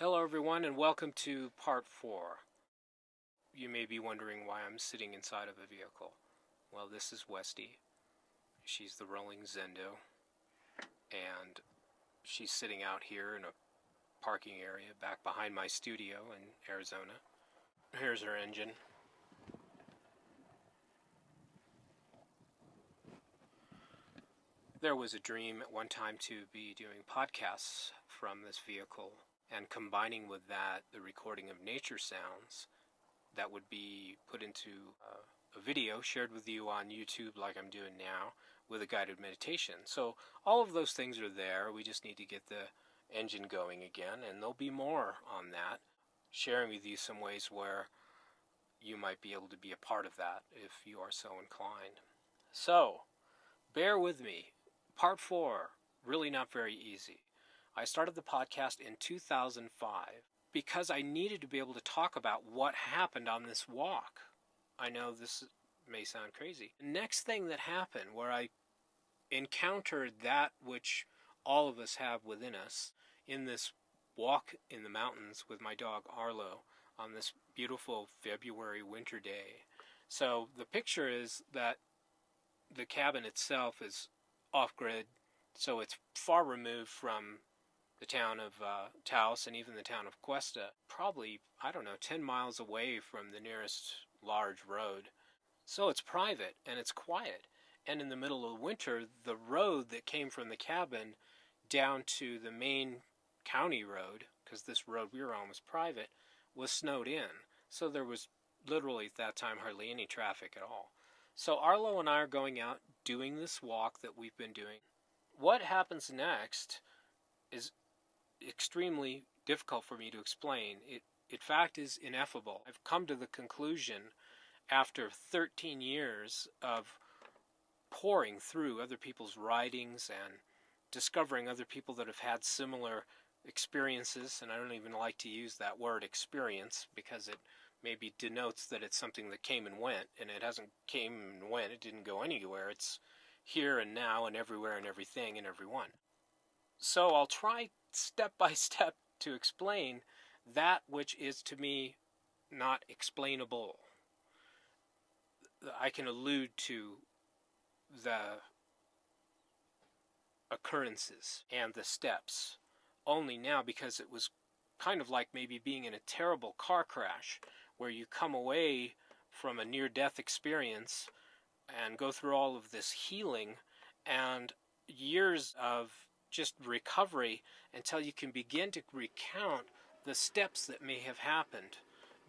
Hello everyone and welcome to part 4. You may be wondering why I'm sitting inside of a vehicle. Well, this is Westy. She's the rolling Zendo, and she's sitting out here in a parking area back behind my studio in Arizona. Here's her engine. There was a dream at one time to be doing podcasts from this vehicle and combining with that the recording of nature sounds that would be put into a video shared with you on YouTube like I'm doing now with a guided meditation. So all of those things are there. We just need to get the engine going again, and there'll be more on that, sharing with you some ways where you might be able to be a part of that if you are so inclined. So bear with me. Part 4, really not very easy. I started the podcast in 2005 because I needed to be able to talk about what happened on this walk. I know this may sound crazy. The next thing that happened, where I encountered that which all of us have within us in this walk in the mountains with my dog Arlo on this beautiful February winter day. So the picture is that the cabin itself is off-grid, so it's far removed from the town of Taos and even the town of Cuesta, probably, 10 miles away from the nearest large road. So it's private and it's quiet. And in the middle of winter, the road that came from the cabin down to the main county road, because this road we were on was private, was snowed in. So there was literally at that time hardly any traffic at all. So Arlo and I are going out doing this walk that we've been doing. What happens next is extremely difficult for me to explain. It in fact is ineffable. I've come to the conclusion after 13 years of poring through other people's writings and discovering other people that have had similar experiences, and I don't even like to use that word experience because it maybe denotes that it's something that came and went, and it hasn't came and went, it didn't go anywhere. It's here and now and everywhere and everything and everyone. So I'll try step by step to explain that which is to me not explainable. I can allude to the occurrences and the steps only now because it was kind of like maybe being in a terrible car crash where you come away from a near-death experience and go through all of this healing and years of just recovery until you can begin to recount the steps that may have happened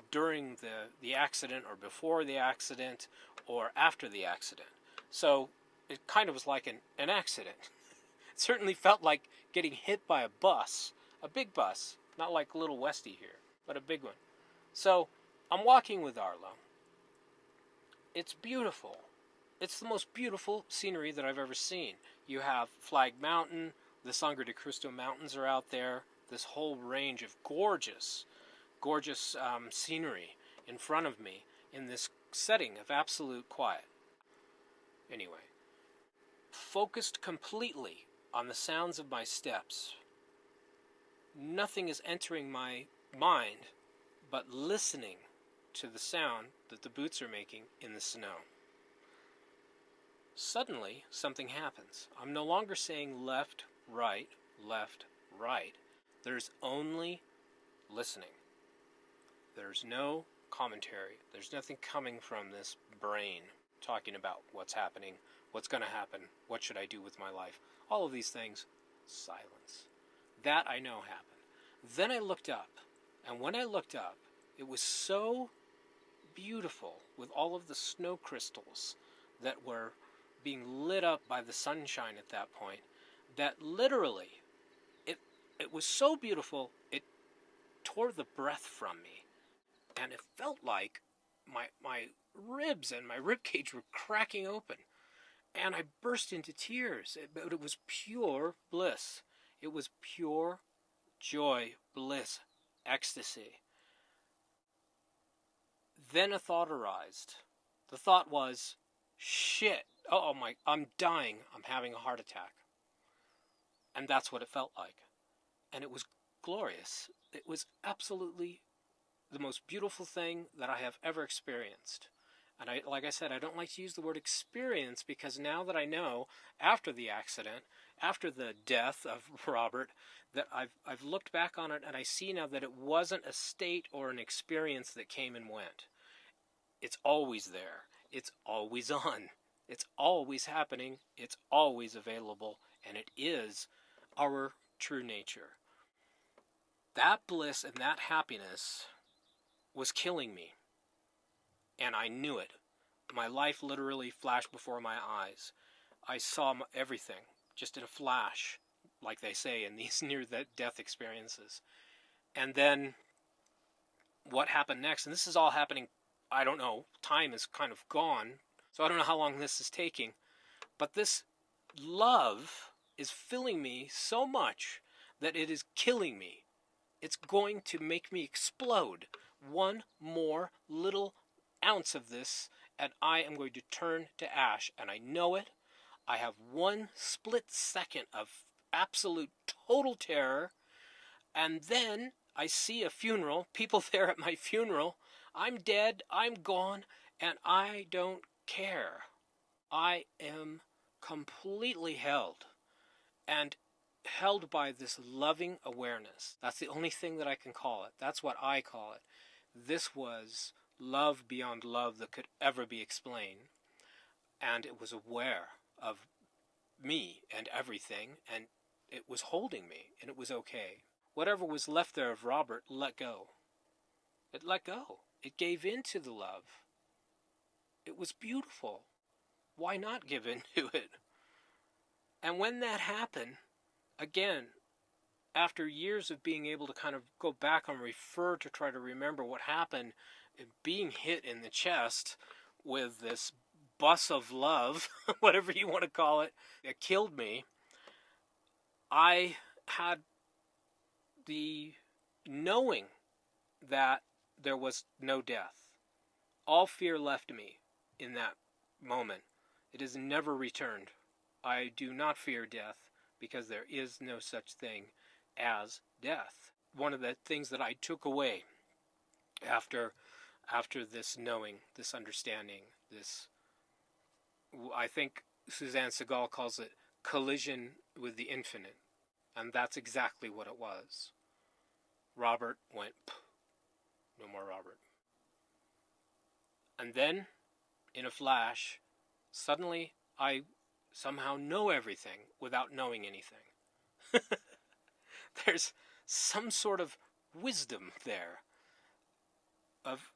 during the accident or before the accident or after the accident. So it kind of was like an accident. It certainly felt like getting hit by a bus, a big bus, not like little Westy here, but a big one. So I'm walking with Arlo. It's beautiful. It's the most beautiful scenery that I've ever seen. You have Flag Mountain, the Sangre de Cristo Mountains are out there, this whole range of gorgeous scenery in front of me in this setting of absolute quiet. Anyway, focused completely on the sounds of my steps. Nothing is entering my mind but listening to the sound that the boots are making in the snow. Suddenly, something happens. I'm no longer saying left, right, left, right. There's only listening. There's no commentary. There's nothing coming from this brain talking about what's happening, what's going to happen, what should I do with my life. All of these things, silence. That I know happened. Then I looked up, and when I looked up, it was so beautiful with all of the snow crystals that were being lit up by the sunshine at that point, that literally, it was so beautiful, it tore the breath from me. And it felt like my ribs and my ribcage were cracking open. And I burst into tears, but it was pure bliss. It was pure joy, bliss, ecstasy. Then a thought arose. The thought was, shit, I'm dying, I'm having a heart attack. And that's what it felt like. And it was glorious. It was absolutely the most beautiful thing that I have ever experienced. And like I said, I don't like to use the word experience because now that I know, after the accident, after the death of Robert, that I've looked back on it and I see now that it wasn't a state or an experience that came and went. It's always there. It's always on. It's always happening. It's always available. And it is our true nature. That bliss and that happiness was killing me. And I knew it. My life literally flashed before my eyes. I saw everything, just in a flash, like they say in these near-death experiences. And then what happened next, and this is all happening, I don't know, time is kind of gone, so I don't know how long this is taking, but this love is filling me so much that it is killing me. It's going to make me explode. One more little ounce of this, and I am going to turn to ash, and I know it. I have one split second of absolute total terror, and then I see a funeral, people there at my funeral. I'm dead, I'm gone, and I don't care. I am completely held, and held by this loving awareness. That's the only thing that I can call it. That's what I call it. This was love beyond love that could ever be explained. And it was aware of me and everything, and it was holding me, and it was okay. Whatever was left there of Robert let go. It let go. It gave in to the love. It was beautiful. Why not give in to it? And when that happened, again, after years of being able to kind of go back and refer to try to remember what happened, being hit in the chest with this bus of love, whatever you want to call it, that killed me, I had the knowing that there was no death. All fear left me in that moment. It has never returned. I do not fear death because there is no such thing as death. One of the things that I took away after this knowing, this understanding, this, I think Suzanne Segal calls it collision with the infinite. And that's exactly what it was. Robert went, no more Robert. And then, in a flash, suddenly I somehow know everything without knowing anything. There's some sort of wisdom there of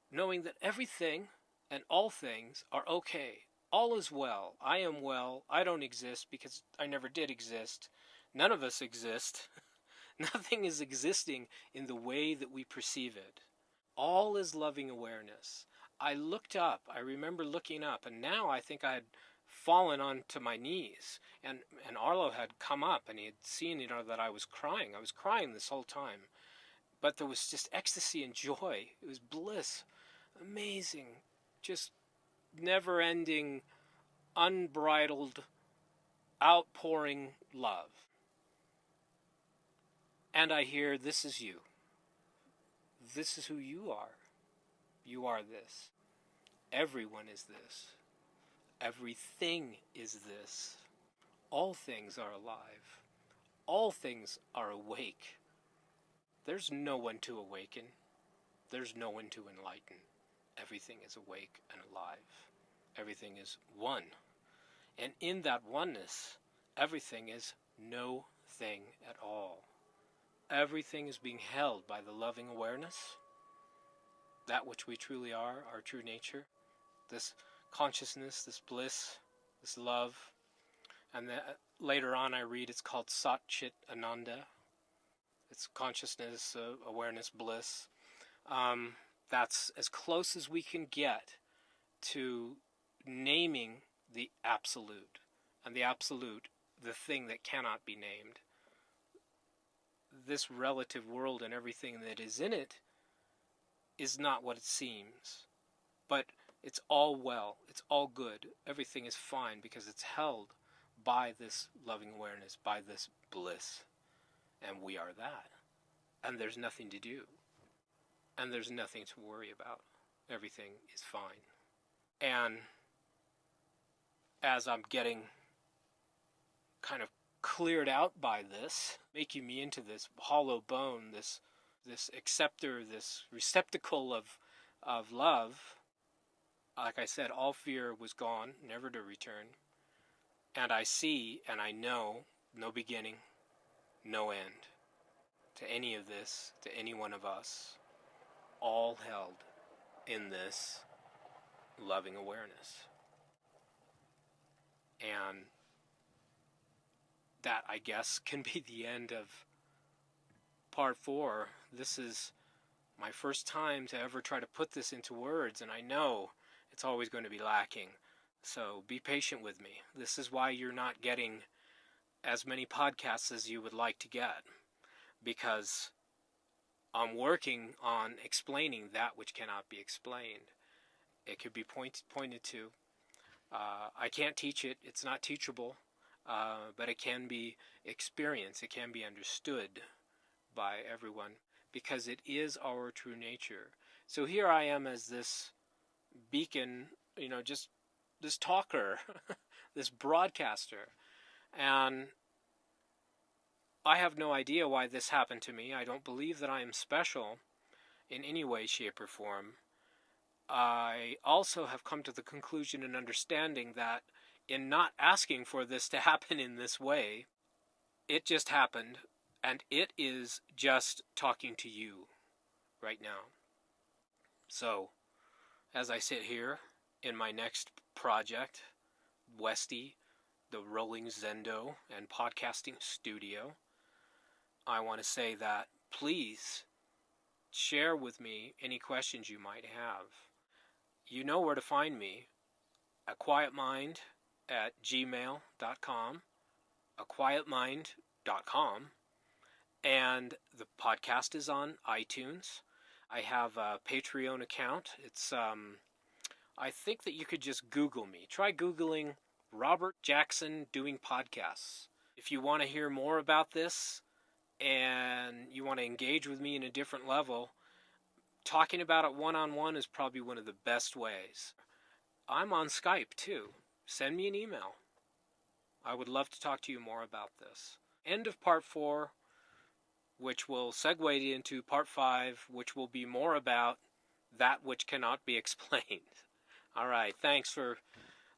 knowing that everything and all things are okay. All is well. I am well. I don't exist because I never did exist. None of us exist. Nothing is existing in the way that we perceive it. All is loving awareness. I looked up. I remember looking up, and now I think I had fallen onto my knees, and Arlo had come up, and he had seen, that I was crying. I was crying this whole time, but there was just ecstasy and joy. It was bliss, amazing, just never-ending, unbridled, outpouring love. And I hear, this is you. This is who you are. You are this. Everyone is this. Everything is this. All things are alive. All things are awake. There's no one to awaken. There's no one to enlighten. Everything is awake and alive. Everything is one. And in that oneness, everything is no thing at all. Everything is being held by the loving awareness, that which we truly are, our true nature, this consciousness, this bliss, this love. And later on I read it's called Sat Chit Ananda. It's consciousness, awareness, bliss. That's as close as we can get to naming the absolute. And the absolute, the thing that cannot be named. This relative world and everything that is in it is not what it seems. But it's all well. It's all good. Everything is fine because it's held by this loving awareness, by this bliss. And we are that. and there's nothing to do, and there's nothing to worry about. Everything is fine. And as I'm getting kind of cleared out by this, making me into this hollow bone, this acceptor, this receptacle of love, like I said, all fear was gone, never to return. And I see and I know no beginning, no end to any of this, to any one of us, all held in this loving awareness. And that, I guess, can be the end of part 4. This is my first time to ever try to put this into words, and I know it's always going to be lacking. So be patient with me. This is why you're not getting as many podcasts as you would like to get, because I'm working on explaining that which cannot be explained. It could be pointed to. I can't teach it. It's not teachable. But it can be experienced. It can be understood by everyone, because it is our true nature. So here I am as this beacon, just this talker, this broadcaster. And I have no idea why this happened to me. I don't believe that I am special in any way, shape, or form. I also have come to the conclusion and understanding that in not asking for this to happen in this way, it just happened, and it is just talking to you right now. So, as I sit here in my next project, Westy, the Rolling Zendo and Podcasting Studio, I want to say that please share with me any questions you might have. You know where to find me, aquietmind@gmail.com, aquietmind.com, and the podcast is on iTunes. I have a Patreon account. It's, I think that you could just Google me. Try Googling Robert Jackson doing podcasts. If you want to hear more about this and you want to engage with me in a different level, talking about it one-on-one is probably one of the best ways. I'm on Skype too. Send me an email. I would love to talk to you more about this. End of part 4, which will segue into part 5, which will be more about that which cannot be explained. All right, thanks for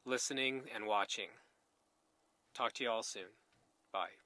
listening and watching. Talk to you all soon. Bye.